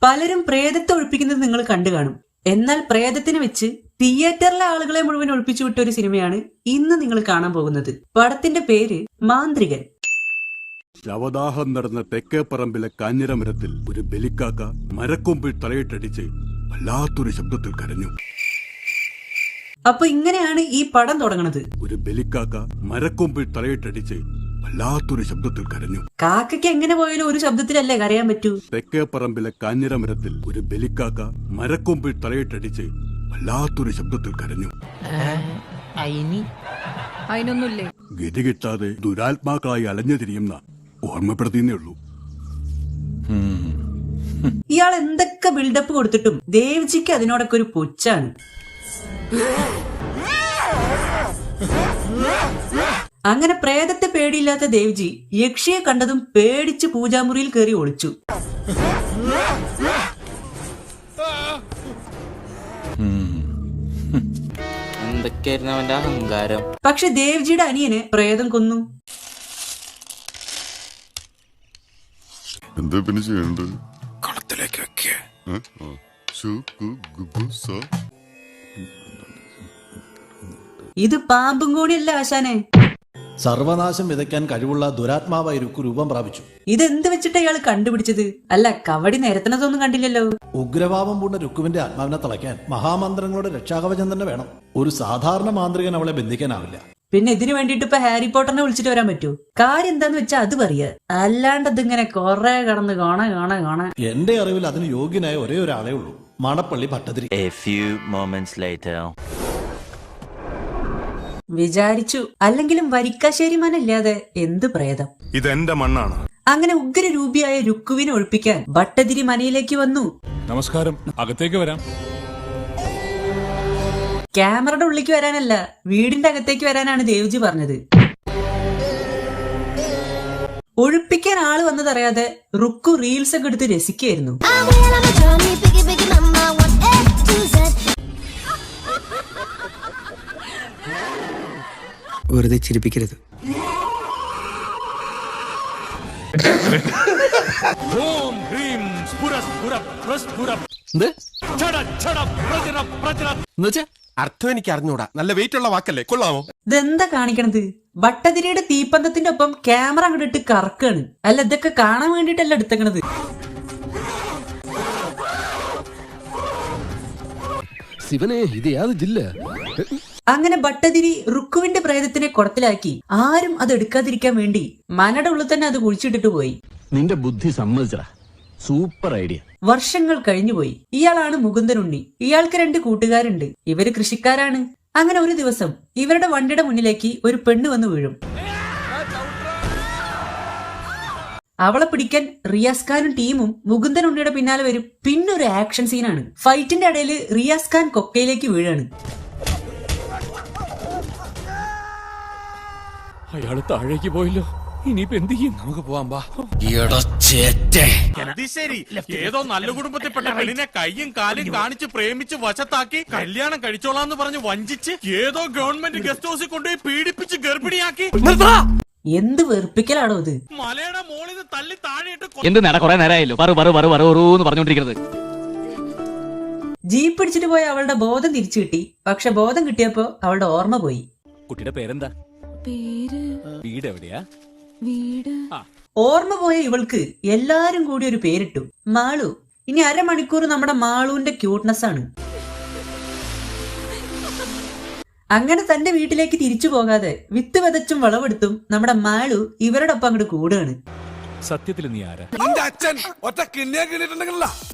പലരും പ്രേതത്തെ ഒഴിപ്പിക്കുന്നത് നിങ്ങൾ കണ്ടു കാണും. എന്നാൽ പ്രേതത്തിന് വെച്ച് തിയേറ്ററിലെ ആളുകളെ മുഴുവൻ ഒഴിപ്പിച്ചു വിട്ട ഒരു സിനിമയാണ് ഇന്ന് നിങ്ങൾ കാണാൻ പോകുന്നത്. പടത്തിന്റെ പേര് മാന്ത്രികൻ. ശവദാഹം നടന്ന തെക്കേപ്പറമ്പിലെ കാഞ്ഞിരമരത്തിൽ ഒരു ബലിക്കാക്ക മരക്കൊമ്പിൽ തലയിട്ടടിച്ച് വല്ലാത്തൊരു ശബ്ദത്തിൽ കരഞ്ഞു. അപ്പൊ ഇങ്ങനെയാണ് ഈ പടം തുടങ്ങുന്നത്. ഒരു ബലിക്കാക്ക മരക്കൊമ്പിൽ തലയിട്ടടിച്ച് വല്ലാത്തൊരു ശബ്ദത്തിൽ കരഞ്ഞു. കാക്കയ്ക്ക് എങ്ങനെ പോയാലും ഒരു ശബ്ദത്തിലല്ലേ കരയാൻ പറ്റൂ. തെക്കേപ്പറമ്പിലെ കാഞ്ഞിരമരത്തിൽ ഒരു ബലിക്കാക്ക മരക്കൊമ്പിൽ തലയിട്ടടിച്ച് വല്ലാത്തൊരു ശബ്ദത്തിൽ കരഞ്ഞു. ഗതി കിട്ടാതെ ദുരാത്മാക്കളായി അലഞ്ഞു തിരിയുന്ന ഓർമ്മപ്പെടുത്തിയേ ഉള്ളൂ. ഇയാൾ എന്തൊക്കെ ബിൽഡപ്പ് കൊടുത്തിട്ടും ദേവ്ജിക്ക് അതിനോടൊക്കെ ഒരു പുച്ഛാണ്. അങ്ങനെ പ്രേതത്തെ പേടിയില്ലാത്ത ദേവ്ജി യക്ഷിയെ കണ്ടതും പേടിച്ച് പൂജാമുറിയിൽ കയറി ഒളിച്ചു. എന്തൊക്കെയായിരുന്നു അവന്റെ അഹങ്കാരം. പക്ഷെ ദേവ്ജിയുടെ അനിയനെ പ്രേതം കൊന്നു. എന്താ പിന്നെ ചെയ്യേണ്ടത്? കളത്തിലേക്ക് വെക്കേ. ഇത് പാമ്പും കൂടിയല്ല ആശാനെ. സർവനാശം വിതയ്ക്കാൻ കഴിവുള്ള ദുരാത്മാവായി രുക്കു രൂപം പ്രാപിച്ചു. ഇതെന്ത് വെച്ചിട്ട് ഇയാൾ കണ്ടുപിടിച്ചത്? അല്ല, കവടി നിരത്തണതൊന്നും കണ്ടില്ലല്ലോ. ഉഗ്രഭാവം പൂണ്ട രുക്കുവിന്റെ ആത്മാവിനെ തളയ്ക്കാൻ മഹാമന്ത്രങ്ങളുടെ രക്ഷാകവചം തന്നെ വേണം. ഒരു സാധാരണ മാന്ത്രികൻ അവളെ ബന്ധിക്കാനാവില്ല. പിന്നെ ഇതിനു വേണ്ടിട്ട് ഇപ്പൊ ഹാരി പോട്ടറിനെ വിളിച്ചിട്ട് വരാൻ പറ്റൂ? കാര്യം എന്താന്ന് വെച്ചാൽ അത് പറയാ. അല്ലാണ്ട് ഇതിങ്ങനെ കൊറേ കടന്ന് കാണാ. എന്റെ അറിവിൽ അതിന് യോഗ്യനായ ഒരേ ഒരാളേ ഉള്ളൂ, മണപ്പള്ളി ഭട്ടതിരി. വിചാരിച്ചു, അല്ലെങ്കിലും വരിക്കാശ്ശേരി മനല്ലാതെ എന്ത് പ്രേതം. ഇതെന്റെ മണ്ണാണ്. അങ്ങനെ ഉഗ്രരൂപിയായ രുക്കുവിനെ ഒഴിപ്പിക്കാൻ ഭട്ടതിരി മനയിലേക്ക് വന്നു. നമസ്കാരം, അകത്തേക്ക് വരാം. ക്യാമറയുടെ ഉള്ളിലേക്ക് വരാനല്ല, വീടിന്റെ അകത്തേക്ക് വരാനാണ് ദേവ്ജി പറഞ്ഞത്. ഒഴിപ്പിക്കാൻ ആള് വന്നതറിയാതെ റുക്കു റീൽസ് ഒക്കെ എടുത്ത് രസിക്കായിരുന്നു. വെറുതെ ചിരിപ്പിക്കരുത്. അർത്ഥം എനിക്ക് അറിഞ്ഞൂടാ. നല്ല വെയിറ്റ് ഉള്ള വാക്കല്ലേ, കൊള്ളാമോ? ഇതെന്താ കാണിക്കണത്? ഭട്ടതിരിയുടെ തീപ്പന്തത്തിന്റെ ഒപ്പം ക്യാമറ അങ്ങോട്ട് കറക്കാണ്. അല്ല, ഇതൊക്കെ കാണാൻ വേണ്ടിട്ടല്ല എടുത്തേക്കണത്. ശിവനെ, ഇത് യാത് ജില്ല. അങ്ങനെ ഭട്ടതിരി റുക്കുവിന്റെ പ്രേതത്തിനെ കുടത്തിലാക്കി. ആരും അത് എടുക്കാതിരിക്കാൻ വേണ്ടി മനയുടെ ഉള്ളിൽ തന്നെ അത് കുഴിച്ചിട്ടിട്ട് പോയി. നിന്റെ ബുദ്ധി സമ്മതിച്ചടാ, സൂപ്പർ ഐഡിയ. വർഷങ്ങൾ കഴിഞ്ഞുപോയി. ഇയാളാണ് മുകുന്ദനുണ്ണി. ഇയാൾക്ക് 2 കൂട്ടുകാരുണ്ട്. ഇവര് കൃഷിക്കാരാണ്. അങ്ങനെ ഒരു ദിവസം ഇവരുടെ വണ്ടിയുടെ മുന്നിലേക്ക് ഒരു പെണ്ണ് വന്ന് വീഴും. അവളെ പിടിക്കാൻ റിയാസ് ഖാനും ടീമും മുകുന്ദനുണ്ണിയുടെ പിന്നാലെ വരും. പിന്നൊരു ആക്ഷൻ സീനാണ്. ഫൈറ്റിന്റെ ഇടയിൽ റിയാസ് ഖാൻ കൊക്കയിലേക്ക് വീഴാണ്. അയാള് താഴേക്ക് പോയല്ലോ, ഇനിയിപ്പോ എന്ത് ചെയ്യും? നമുക്ക് പോവാം, വാ. ശരി, ഏതോ നല്ല കുടുംബത്തിൽപ്പെട്ട പെണ്ണിനെ കയ്യും കാലും കാണിച്ച് പ്രേമിച്ച് വശത്താക്കി കല്യാണം കഴിച്ചോളാന്ന് പറഞ്ഞ് വഞ്ചിച്ച് ഏതോ ഗവൺമെന്റ് ഗസ്റ്റ് ഹൗസിൽ കൊണ്ടുപോയി പീഡിപ്പിച്ച് ഗർഭിണിയാക്കി. എന്ത് വെറുപ്പിക്കലാണോ ഇത്? മലയുടെ മോളിൽ തള്ളി താഴെയിട്ട് എന്ത് നേടാ, കുറെ നേരമായല്ലോ പറഞ്ഞോണ്ടിരിക്കുന്നത്. ജീപ്പ് പിടിച്ചിട്ട് പോയ അവളുടെ ബോധം തിരിച്ചു കിട്ടി. പക്ഷെ ബോധം കിട്ടിയപ്പോ അവളുടെ ഓർമ്മ പോയി. കുട്ടിയുടെ പേരെന്താ? വീട് എവിടെയാ? ഓർമ്മ പോയ ഇവൾക്ക് എല്ലാരും കൂടി ഒരു പേരിട്ടു, മാളു. ഇനി അരമണിക്കൂർ നമ്മുടെ മാളുവിന്റെ ക്യൂട്ട്നെസ് ആണ്. അങ്ങനെ തന്റെ വീട്ടിലേക്ക് തിരിച്ചു പോകാതെ വിത്ത് വിതച്ചും വിളവെടുത്തും നമ്മുടെ മാളു ഇവരുടെ ഒപ്പം അങ്ങോട്ട് കൂടുകയാണ്. സത്യത്തിൽ നീ ആരാ?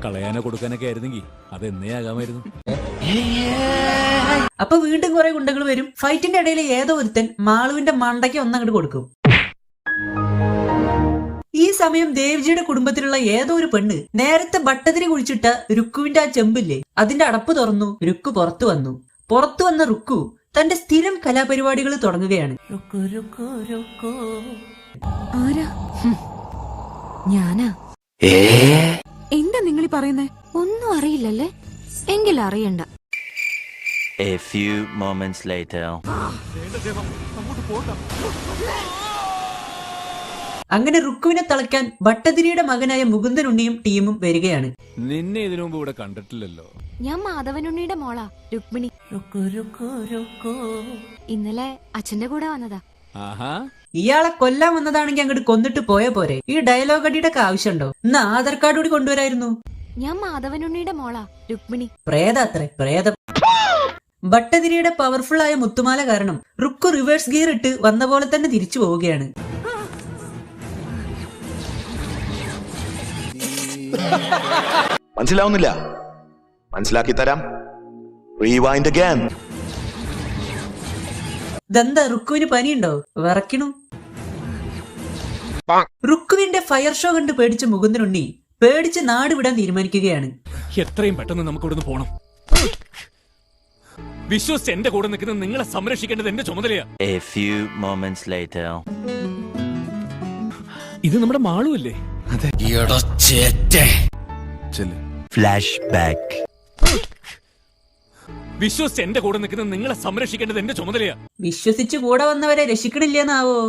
കളയാനോ കൊടുക്കാനൊക്കെ ആയിരുന്നെങ്കിൽ അത് എന്നേ ആകാമായിരുന്നു. അപ്പൊ വീണ്ടും കുറെ ഗുണ്ടകൾ വരും. ഫൈറ്റിന്റെ ഇടയിൽ ഏതോ ഒരുത്തൻ മാളുവിന്റെ മണ്ടയ്ക്ക് ഒന്നങ്ങോട്ട് കൊടുക്കും. ഈ സമയം ദേവ്ജിയുടെ കുടുംബത്തിലുള്ള ഏതോ ഒരു പെണ്ണ് നേരത്തെ ഭട്ടതിരി കുഴിച്ചിട്ട രുക്കുവിന്റെ ആ ചെമ്പില്ലേ, അതിന്റെ അടപ്പ് തുറന്നു. രുക്കു പുറത്തു വന്ന റുക്കു തന്റെ സ്ഥിരം കലാപരിപാടികൾ തുടങ്ങുകയാണ്. ഞാനാ? എന്താ നിങ്ങൾ പറയുന്നേ? ഒന്നും അറിയില്ലല്ലേ? എങ്കിൽ അറിയണ്ട. A few moments later. അങ്ങനെ റുക്കുവിനെ തളയ്ക്കാൻ ഭട്ടതിരിയുടെ മകനായ മുകുന്ദനുണ്ണിയും ടീമും വരികയാണ്. നിന്നെ ഇതിനു മുമ്പ് ഇവിടെ കണ്ടിട്ടില്ലല്ലോ. ഞാൻ മാധവനുണ്ണിയുടെ മോളാ രുക്മിണി. ഇന്നലെ അച്ഛന്റെ കൂടെ വന്നതാ. ആഹാ, ഇയാളെ കൊല്ലാൻ വന്നതാണെങ്കിൽ അങ്ങോട്ട് കൊന്നിട്ട് പോയാ പോരെ. ഈ ഡയലോഗ് അടിയുടെ ഒക്കെ ആവശ്യമുണ്ടോ? ഇന്ന് ആധാർ കാർഡ് കൂടി കൊണ്ടുവരായിരുന്നു. ഞാൻ മാധവനുണ്ണിയുടെ മോളാ രുക്മിണി. പ്രേതാത്രേ, പ്രേതം. ഭട്ടതിരിയുടെ പവർഫുൾ ആയ മുത്തുമാല കാരണം റുക്കു റിവേഴ്സ് ഗിയർ ഇട്ട് വന്ന പോലെ തന്നെ തിരിച്ചു പോവുകയാണ്. മനസ്സിലാവുന്നില്ല? മനസ്സിലാക്കി തരാം. Rewind again. ഇതെന്താ റുക്കുവിന് പനിയുണ്ടോ? വിറയ്ക്കണു. റുക്കുവിന്റെ ഫയർ ഷോ കണ്ട് പേടിച്ച മുകുന്ദനുണ്ണി പേടിച്ച് നാട് വിടാൻ തീരുമാനിക്കുകയാണ്. എത്രയും പെട്ടെന്ന് നമുക്ക് ഇവിടുന്ന് പോണം. വിശ്വസിച്ച് എന്റെ കൂടെ നിൽക്കുന്ന നിങ്ങളെ സംരക്ഷിക്കേണ്ടത് എന്റെ ചുമതലയാ. A few moments later. ഇത് നമ്മുടെ മാളുവല്ലേ? Flashback. വിശ്വസിച്ച് എന്റെ കൂടെ നിൽക്കുന്ന നിങ്ങളെ സംരക്ഷിക്കേണ്ടത് എന്റെ ചുമതലയാ. വിശ്വസിച്ച് കൂടെ വന്നവരെ രക്ഷിക്കണില്ലെന്നാവോ?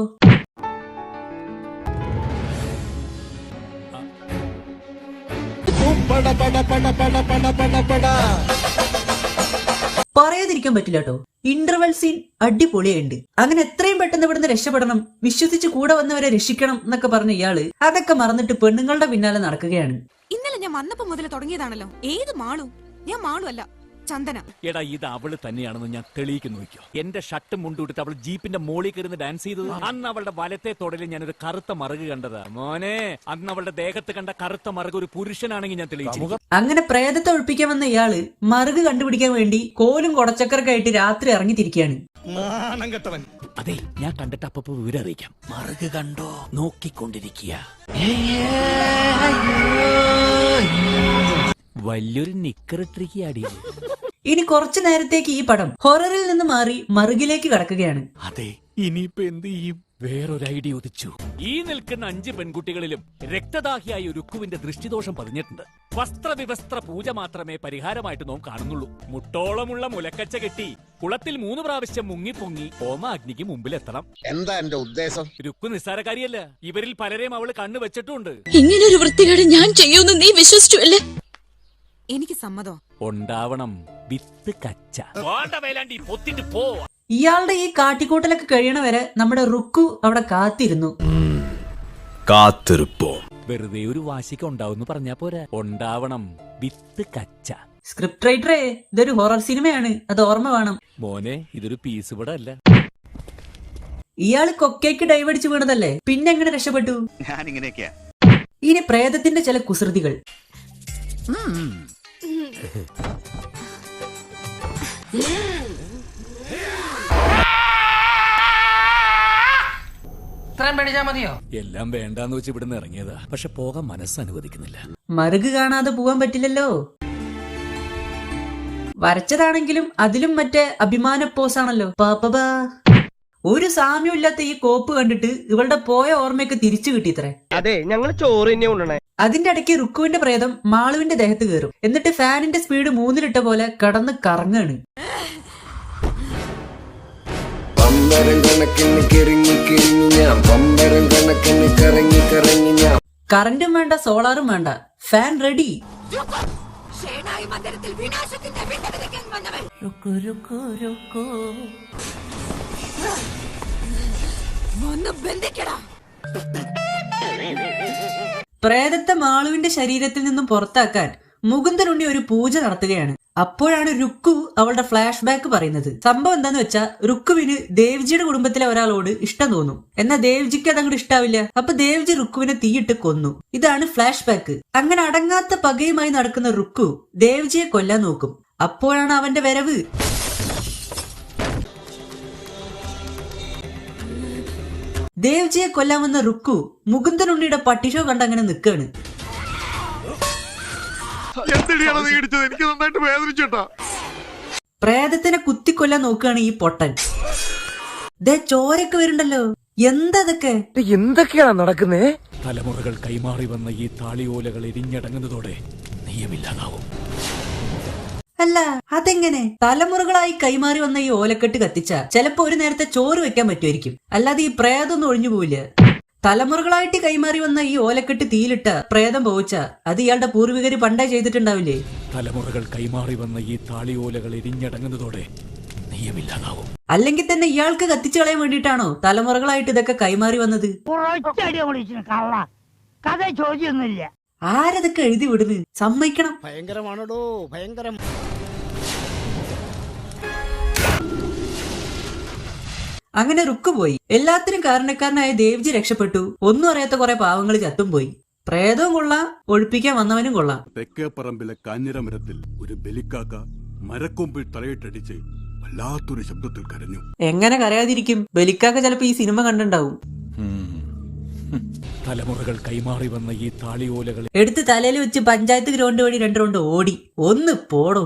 പറയാതിരിക്കാൻ പറ്റില്ല കേട്ടോ. ഇന്റർവെൽ സീൻ അടിപൊളിയുണ്ട്. അങ്ങനെ എത്രയും പെട്ടെന്ന് ഇവിടുന്ന് രക്ഷപ്പെടണം, വിശ്വസിച്ച് കൂടെ വന്നവരെ രക്ഷിക്കണം എന്നൊക്കെ പറഞ്ഞ ഇയാള് അതൊക്കെ മറന്നിട്ട് പെണ്ണുങ്ങളുടെ പിന്നാലെ നടക്കുകയാണ്. ഇന്നലെ ഞാൻ വന്നപ്പോ മുതൽ തുടങ്ങിയതാണല്ലോ. ഏത് മാളു? ഞാൻ മാളു അല്ല, ചന്ദന. എടാ, ഇത് അവള് തന്നെയാണെന്ന് ഞാൻ തെളിയിക്കുന്നു നോക്കിയോ. എന്റെ ഷർട്ടും മുണ്ടുവിട്ടിട്ട് അവൾ ജീപ്പിന്റെ മോളിൽ കയറുന്ന ഡാൻസ് ചെയ്തത്. അന്ന് അവളുടെ വലത്തെ തൊടലിൽ ഞാനൊരു കറുത്ത മറുക് കണ്ടതാ. മോനെ, അന്ന് അവളുടെ ദേഹത്ത് കണ്ട കറുത്ത മറുക് ഒരു പുരുഷനാണെങ്കിൽ ഞാൻ തെളിയിച്ചു. അങ്ങനെ പ്രേതത്തെ ഒഴിപ്പിക്കാൻ വന്ന ഇയാള് മറുക് കണ്ടുപിടിക്കാൻ വേണ്ടി കോലും കൊടച്ചക്കറൊക്കെ ആയിട്ട് രാത്രി ഇറങ്ങി തിരിക്കുകയാണ്. അതെ, ഞാൻ കണ്ടിട്ട് അപ്പൊ വിവരം അറിയിക്കാം. മറുക് കണ്ടോ? നോക്കിക്കൊണ്ടിരിക്കുക. വലിയൊരു നിക്കറിട്ടിരിക്കുകയാടി. ഇനി കുറച്ചു നേരത്തേക്ക് ഈ പടം ഹൊററിൽ നിന്ന് മാറി മറുകിലേക്ക് കടക്കുകയാണ്. അതെ, ഇനിയിപ്പോ എന്ത് ചെയ്യും? വേറൊരു ഐഡിയ ഉദിച്ചു. ഈ നിൽക്കുന്ന 5 പെൺകുട്ടികളിലും രക്തദാഹിയായ രുക്കുവിന്റെ ദൃഷ്ടിദോഷം പതിഞ്ഞിട്ടുണ്ട്. വസ്ത്രവിവസ്ത്ര പൂജ മാത്രമേ പരിഹാരമായിട്ട് നാം കാണുന്നുള്ളൂ. മുട്ടോളമുള്ള മുലക്കച്ച കെട്ടി കുളത്തിൽ 3 പ്രാവശ്യം മുങ്ങിപ്പൊങ്ങി ഹോമാഗ്നിക്ക് മുമ്പിലെത്തണം. എന്താ എന്റെ ഉദ്ദേശം? രുക്കു നിസ്സാരക്കാരിയല്ല. ഇവരിൽ പലരെയും അവള് കണ്ണു വെച്ചിട്ടുണ്ട്. ഇങ്ങനൊരു വൃത്തികേട് ഞാൻ ചെയ്യുമെന്ന് നീ വിശ്വസിച്ചു അല്ലേ? എനിക്ക് സമ്മതം ഉണ്ടാവണം. വിത്ത് കച്ച വേലാണ്ടി പൊത്തിട്ട് പോ. ഇയാളുടെ ഈ കാട്ടിക്കൂട്ടലൊക്കെ കഴിയണ വരെ നമ്മുടെ റുക്കു അവിടെ കാത്തിരുന്നു. കാത്തിരിപ്പോ വെറുതെ ഒരു വാശിക്ക് ഉണ്ടാവും പറഞ്ഞാ പോരാ. ഉണ്ടാവണം. വിത്ത് കച്ച. സ്ക്രിപ്റ്റ് റൈറ്ററേ, ഇതൊരു ഹൊറർ സിനിമയാണ്, അത് ഓർമ്മ വേണം. മോനെ, ഇതൊരു പീസ് ഇവിടെ അല്ല. ഇയാള് കൊക്കേക്ക് ഡൈവടിച്ചു വീണതല്ലേ, പിന്നെ എങ്ങനെ രക്ഷപ്പെട്ടു? ഞാൻ ഇങ്ങനെയൊക്കെയാ. ഇനി പ്രേതത്തിന്റെ ചില കുസൃതികൾ. എല്ലാം വേണ്ടാന്ന് വെച്ച് ഇവിടുന്ന് ഇറങ്ങിയതാ. പക്ഷെ പോകാൻ മനസ്സ് അനുവദിക്കുന്നില്ല. മറുക് കാണാതെ പോവാൻ പറ്റില്ലല്ലോ. വരച്ചതാണെങ്കിലും അതിലും മറ്റേ അഭിമാന പോസാണല്ലോ. പാപ്പബാ. ഒരു സാമ്യം ഇല്ലാത്ത ഈ കോപ്പ് കണ്ടിട്ട് ഇവളുടെ പോയ ഓർമ്മയൊക്കെ തിരിച്ചു കിട്ടിത്രേ. അതെ, ഞങ്ങൾ ചോറ് തന്നെ ഉണ്ണണേ. അതിന്റെ ഇടയ്ക്ക് റുക്കുവിന്റെ പ്രേതം മാളുവിന്റെ ദേഹത്ത് കയറും. എന്നിട്ട് ഫാനിന്റെ സ്പീഡ് 3-ലിട്ട പോലെ കടന്ന് കറങ്ങാണ്. കറന്റും വേണ്ട, സോളാറും വേണ്ട, ഫാൻ റെഡി. പ്രേതത്തെ മാളുവിന്റെ ശരീരത്തിൽ നിന്നും പുറത്താക്കാൻ മുകുന്ദനുണ്ണി ഒരു പൂജ നടത്തുകയാണ്. അപ്പോഴാണ് രുക്കു അവളുടെ ഫ്ലാഷ് ബാക്ക് പറയുന്നത്. സംഭവം എന്താന്ന് വെച്ചാൽ രുക്കുവിന് ദേവ്ജിയുടെ കുടുംബത്തിലെ ഒരാളോട് ഇഷ്ടം തോന്നും. എന്നാൽ ദേവ്ജിക്ക് അതങ്ങോട്ട് ഇഷ്ടാവില്ല. അപ്പൊ ദേവ്ജി രുക്കുവിനെ തീയിട്ട് കൊന്നു. ഇതാണ് ഫ്ലാഷ് ബാക്ക്. അങ്ങനെ അടങ്ങാത്ത പകയുമായി നടക്കുന്ന രുക്കു ദേവ്ജിയെ കൊല്ലാൻ നോക്കും. അപ്പോഴാണ് അവന്റെ വരവ്. ദേവ്ജിയെ കൊല്ലാമെന്ന റുക്കു മുകുന്ദനുണ്ണിയുടെ പട്ടിഷോ കണ്ടങ്ങനെ നിൽക്കാണ്. പ്രേതത്തിനെ കുത്തിക്കൊല്ലാൻ നോക്കുകയാണ് ഈ പൊട്ടൻ. ദേ ചോരൊക്കെ വരുന്നുണ്ടല്ലോ. എന്താതൊക്കെ എന്തൊക്കെയാണ് നടക്കുന്നേ? തലമുറകൾ കൈമാറി വന്ന ഈ താളിയോലകൾ എരിഞ്ഞടങ്ങുന്നതോടെ നിയമില്ലാതാവും. അല്ല, അതെങ്ങനെ? തലമുറകളായി കൈമാറി വന്ന ഈ ഓലക്കെട്ട് കത്തിച്ച ചിലപ്പോ ഒരു നേരത്തെ ചോറ് വെക്കാൻ പറ്റുമായിരിക്കും. അല്ലാതെ ഈ പ്രേതൊന്നും ഒഴിഞ്ഞു പോവില്ല. തലമുറകളായിട്ട് കൈമാറി വന്ന ഈ ഓലക്കെട്ട് തീയിലിട്ട പ്രേതം പോവുച്ച അത് ഇയാളുടെ പൂർവികര് പണ്ടേ ചെയ്തിട്ടുണ്ടാവില്ലേ? തലമുറകൾ കൈമാറി വന്ന ഈ താളിയോലകൾ എരിഞ്ഞടങ്ങുന്നതോടെ നെയ്യമില്ലാതാവും. അല്ലെങ്കിൽ തന്നെ ഇയാൾക്ക് കത്തിച്ചു കളയാൻ വേണ്ടിയിട്ടാണോ തലമുറകളായിട്ട് ഇതൊക്കെ കൈമാറി വന്നത്? കഥ ചോദ്യമൊന്നുമില്ല. ആരതൊക്കെ എഴുതി വിടുന്നു? സമ്മതിക്കണം. ഭയങ്കരമാണോ ഭയങ്കരം. അങ്ങനെ റുക്ക് പോയി. എല്ലാത്തിനും കാരണക്കാരനായ ദേവ്ജി രക്ഷപ്പെട്ടു. ഒന്നും അറിയാത്ത കുറെ പാവങ്ങൾ ചത്തും പോയി. പ്രേതവും കൊള്ളാം, ഒഴിപ്പിക്കാൻ വന്നവനും കൊള്ളാം. തെക്കേപ്പറമ്പിലെ കാഞ്ഞിരമരത്തിൽ ഒരു ബലിക്കാക്ക മരക്കൊമ്പിൽ തലയിട്ടടിച്ച് വല്ലാത്തൊരു ശബ്ദത്തിൽ കരഞ്ഞു. എങ്ങനെ കരയാതിരിക്കും? ബലിക്കാക്ക ചിലപ്പോ ഈ സിനിമ കണ്ടിട്ടുണ്ടാവും. തലമുറകൾ കൈമാറി വന്ന ഈ താളിയോലകൾ എടുത്ത് തലയിൽ വെച്ച് പഞ്ചായത്ത് ഗ്രൗണ്ട് വഴി 2 റൗണ്ട് ഓടി. ഒന്ന് പോടോ.